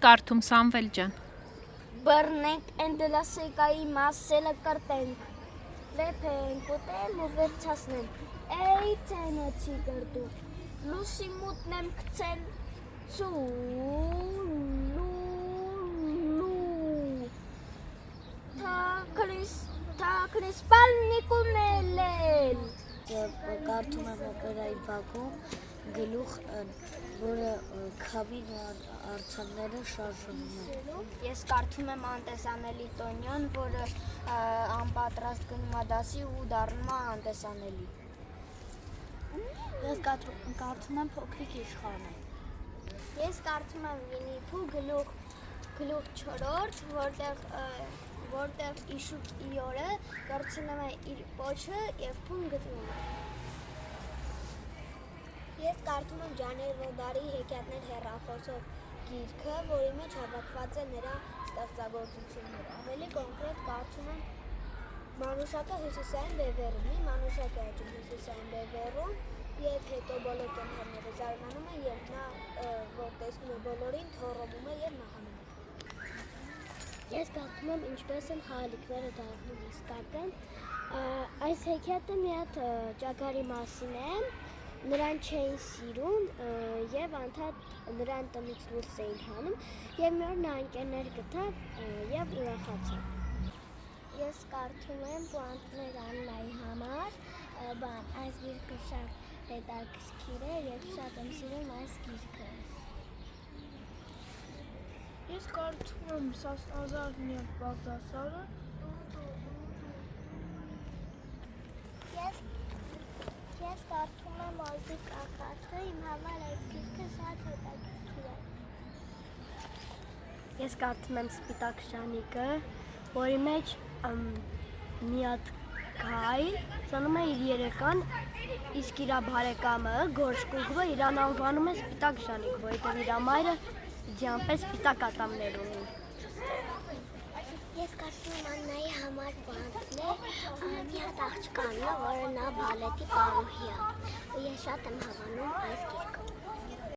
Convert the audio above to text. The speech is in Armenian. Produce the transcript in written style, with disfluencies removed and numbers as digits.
կարդում Սամվել ջան։ Բռնենք Էնդելասեկայի մասելը կրտենք, լեփենք, ուտենք ու վերջացնենք, էй ցենը չի կրտում, լուսի մուտն եմ գցել ցուլու, թաքնի սպալնիկ ունելել։ Կարդում եմ օպերայի բակում գլուխ, որը քավին ու արձանները շարժվում են։ Ես կարդում եմ անտեսանելի Տոնյոն, որը անպատրաստ գնում է դասի ու դառնում է անտեսանելի։ Ես կարդում եմ փոքրիկ իշխանը։ Ես կարդում եմ Վինի Փուհ գլուխ 4, որտեղ Իշուկի օրը կորցնում է իր պոչը եւ փուն գտնում է։ Ես կարդում եմ Ջաներ Ռոդարի Հեքիաթներ հեռախոսով գիրքը, որի մեջ հավաքված է նրա ստեղծագործությունները։ Ավելի կոնկրետ կարդում եմ Մանուշակը հյուսիսային բևեռում, մի մանուշակ է աճում հյուսիսային բևեռում եւ հետո բոլոր կենդանիները զարմանում են եւ նա որ տեսնում է բոլորին թոռովում է եւ նահանում է։ Ես կարդում եմ ինչպես են խաղալիքները դառնում իսկական։ Այս հեքիաթը մի հատ ճագարի մասին է, նրան չէին սիրում եւ անդադ նրան տնից դուրս էին հանում եւ մի օր նա ընկերներ գտավ եւ ուրախացավ։ Ես կարդում եմ Պուանտներ Աննայի համար, այս գիրքը շատ հետաքրքիր է եւ շատ եմ սիրում այս գիրքը։ Ես կարդում եմ Ազարնիան Բաղդասարը։ Ես կարդում եմ Ալբիկ Ակացը, իմ համար այս գիրքը շատ հետաքրքիր է։ Ես կարդում եմ Սպիտակ Շանիկը, որի մեջ մի հատ գայլ ծնում է իր երեխան, իսկ իր բարեկամը Գորշկուկվը իրան անվանում է Սպիտակ Շանիկ, որովհետև իր մայրը ձյանպես սպիտակ ատամներ ունի։ Ես կարդում եմ Աննայի համար Պուանտներ, մի հատ աղջկա անունը, որը նա բալետի պարուհի է։ Ես շատ եմ հավանում այս գիրքը։